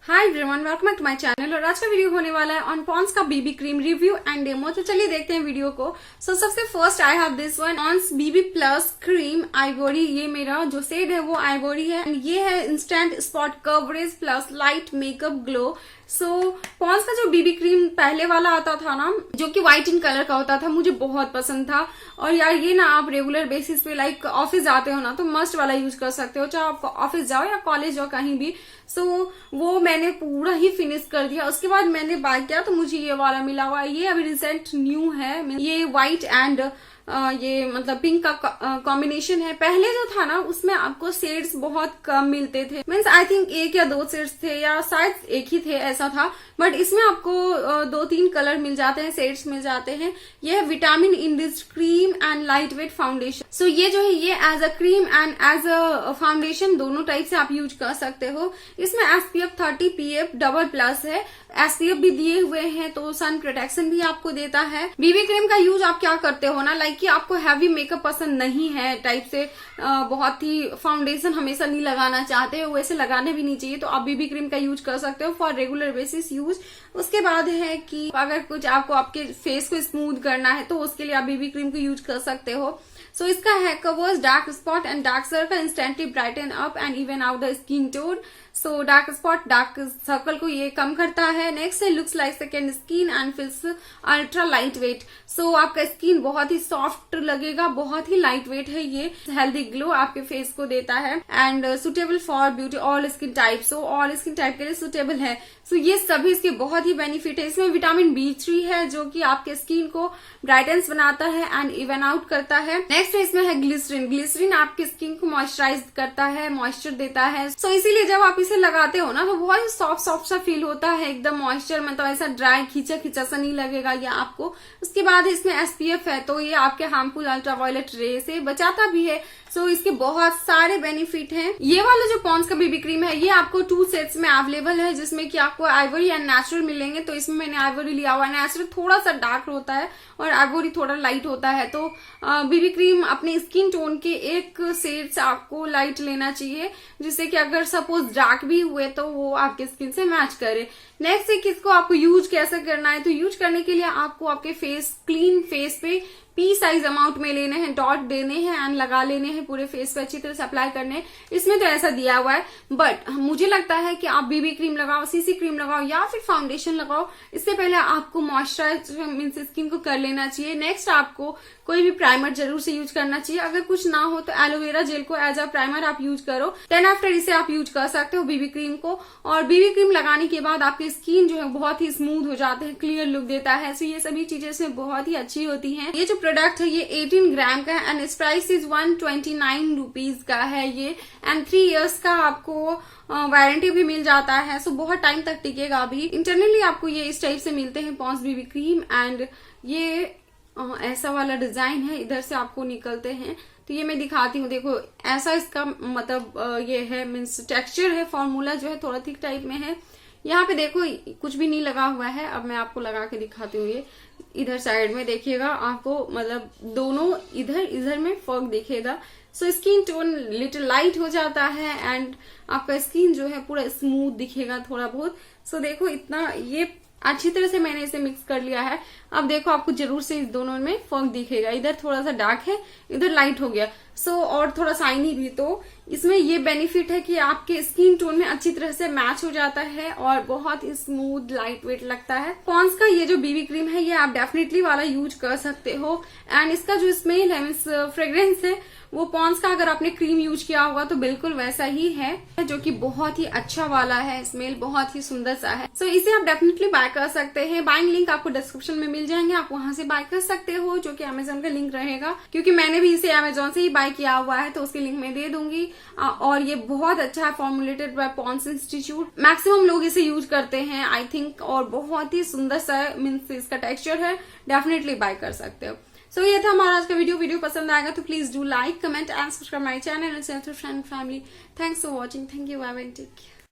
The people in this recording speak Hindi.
Hi everyone, welcome back to my channel. और आज का वीडियो होने वाला है ऑन पॉन्स का BB cream review and demo. तो चलिए देखते हैं वीडियो को। सबसे first I have this one Pond's BB plus cream ivory. ये मेरा जो शेड है वो आइवोरी है एंड ये है instant spot coverage plus light makeup glow. Pond's का जो बीबी क्रीम पहले वाला आता था ना, जो कि व्हाइट इन कलर का होता था, मुझे बहुत पसंद था। और यार ये ना आप रेगुलर बेसिस पे लाइक ऑफिस जाते हो ना तो मस्ट वाला यूज कर सकते हो, चाहे आप ऑफिस जाओ या कॉलेज जाओ कहीं भी। वो मैंने पूरा ही फिनिश कर दिया। उसके बाद मैंने बाय किया तो मुझे ये वाला मिला हुआ है। ये अभी रिसेंट न्यू है। ये व्हाइट एंड ये मतलब पिंक का कॉम्बिनेशन है। पहले जो था ना उसमें आपको शेड्स बहुत कम मिलते थे, मीन्स आई थिंक एक या दो शेड्स थे या शायद एक ही थे, ऐसा था। बट इसमें आपको 2-3 कलर मिल जाते हैं, शेड्स मिल जाते हैं। ये है vitamin enriched cream and lightweight foundation. ये जो है ये as a cream and as a foundation दोनों टाइप से आप यूज कर सकते हो। इसमें SPF 30 PF डबल प्लस है। SPF भी दिए हुए हैं तो सन प्रोटेक्शन भी आपको देता है। बीबी क्रीम का यूज आप क्या करते हो ना, लाइक कि आपको हैवी मेकअप पसंद नहीं है टाइप से, बहुत ही फाउंडेशन हमेशा नहीं लगाना चाहते हो, वैसे लगाने भी नहीं चाहिए, तो आप बीबी क्रीम का यूज कर सकते हो फॉर रेगुलर बेसिस यूज। उसके बाद है कि अगर कुछ आपको आपके फेस को स्मूथ करना है तो उसके लिए आप बीबी क्रीम को यूज कर सकते हो। इसका है covers dark spot and dark circle, instantly brighten up and even out the skin tone. Dark spot dark circle को ये कम करता है। नेक्स्ट है looks like second skin and feels ultra light weight. आपका स्किन बहुत ही सॉफ्ट लगेगा, बहुत ही लाइट वेट है। ये हेल्दी ग्लो आपके फेस को देता है and suitable for beauty all skin type. All skin type के लिए सुटेबल है। ये सभी इसके बहुत ही बेनिफिट है। इसमें विटामिन B3 है जो कि आपके स्किन को ब्राइटेंस बनाता है एंड इवन आउट करता है। नेक्स्ट इसमें है ग्लिसरीन। ग्लिसरीन आपकी स्किन को मॉइस्चराइज करता है, मॉइस्चर देता है। इसीलिए जब आप इसे लगाते हो ना तो बहुत ही सॉफ्ट सॉफ्ट सा फील होता है, एकदम मॉइस्चर, मतलब ऐसा ड्राई खींचा खींचा सा नहीं लगेगा ये आपको। उसके बाद इसमें SPF है तो ये आपके हार्मफुल अल्ट्रावायलेट रे से बचाता भी है। इसके बहुत सारे बेनिफिट हैं। ये वाला जो पॉन्स का बीबी क्रीम है ये आपको 2 सेट्स में अवेलेबल है, जिसमें कि आपको आइवरी एंड नेचुरल मिलेंगे। तो इसमें मैंने आइवरी लिया हुआ है। नेचुरल थोड़ा सा डार्क होता है और आइवरी थोड़ा लाइट होता है। तो बीबी क्रीम अपने स्किन टोन के एक शेड से आपको लाइट लेना चाहिए, जिससे कि अगर सपोज डार्क भी हुए तो वो आपके स्किन से मैच करे। नेक्स्ट है किसको आपको यूज कैसे करना है। तो यूज करने के लिए आपको आपके फेस क्लीन फेस पे P साइज अमाउंट में लेने हैं, डॉट देने हैं एंड लगा लेने हैं पूरे फेस पे, अच्छी तरह से अप्लाई करने हैं। इसमें तो ऐसा दिया हुआ है, बट मुझे लगता है कि आप बीबी क्रीम लगाओ, CC क्रीम लगाओ या फिर फाउंडेशन लगाओ, इससे पहले आपको मॉइस्चराइज मीन्स स्किन को कर लेना चाहिए। नेक्स्ट आपको कोई भी प्राइमर जरूर से यूज करना चाहिए। अगर कुछ ना हो तो एलोवेरा जेल को एज अ प्राइमर आप यूज करो। देन आफ्टर इसे आप यूज कर सकते हो बीबी क्रीम को। और बीबी क्रीम लगाने के बाद आपकी स्किन जो है बहुत ही स्मूथ हो जाते हैं, क्लियर लुक देता है। ये सभी चीजें इसमें बहुत ही अच्छी होती हैं। ये जो प्रोडक्ट है ये 18 ग्राम का है एंड इस प्राइस इज 129 रुपीज का है ये। एंड 3 इयर्स का आपको वारंटी भी मिल जाता है। बहुत टाइम तक टिकेगा। अभी इंटरनली आपको ये इस टाइप से मिलते हैं पॉन्स बीबी क्रीम एंड ये ऐसा वाला डिजाइन है, इधर से आपको निकलते हैं। तो ये मैं दिखाती हूँ, देखो ऐसा इसका मतलब ये है, मीन्स टेक्सचर है। फॉर्मूला जो है थोड़ा थिक टाइप में है। यहाँ पे देखो कुछ भी नहीं लगा हुआ है। अब मैं आपको लगा के दिखाती हूँ। ये इधर साइड में देखिएगा आपको, मतलब दोनों इधर में फर्क दिखेगा। स्किन टोन लिटिल लाइट हो जाता है एंड आपका स्किन जो है पूरा स्मूथ दिखेगा थोड़ा बहुत। देखो इतना ये अच्छी तरह से मैंने इसे मिक्स कर लिया है। अब देखो आपको जरूर से इस दोनों में फर्क दिखेगा, इधर थोड़ा सा डार्क है, इधर लाइट हो गया। और थोड़ा शाइनी भी। तो इसमें ये बेनिफिट है कि आपके स्किन टोन में अच्छी तरह से मैच हो जाता है और बहुत स्मूथ लाइट वेट लगता है। पॉन्स का ये जो बीबी क्रीम है ये आप डेफिनेटली वाला यूज कर सकते हो। एंड इसका जो स्मेल है मीन्स फ्रेग्रेंस है वो पॉन्स का अगर आपने क्रीम यूज किया होगा तो बिल्कुल वैसा ही है, जो कि बहुत ही अच्छा वाला है। स्मेल बहुत ही सुंदर सा है। इसे आप डेफिनेटली बाय कर सकते हैं। बाइंग लिंक आपको डिस्क्रिप्शन में मिल जाएंगे, आप वहां से बाय कर सकते हो, जो कि अमेजोन का लिंक रहेगा, क्योंकि मैंने भी इसे अमेजोन से ही बाय किया हुआ है तो उसकी लिंक मैं दे दूंगी। और ये बहुत अच्छा है, formulated by Pond's Institute. Maximum लोग इसे यूज करते हैं आई थिंक, और बहुत ही सुंदर सा मीन्स इसका टेक्सचर है। डेफिनेटली बाय कर सकते हो। ये था हमारा आज का वीडियो पसंद आएगा तो please do like, comment and subscribe my channel and share to friend family. Thanks for watching. Thank you, bye bye, take care.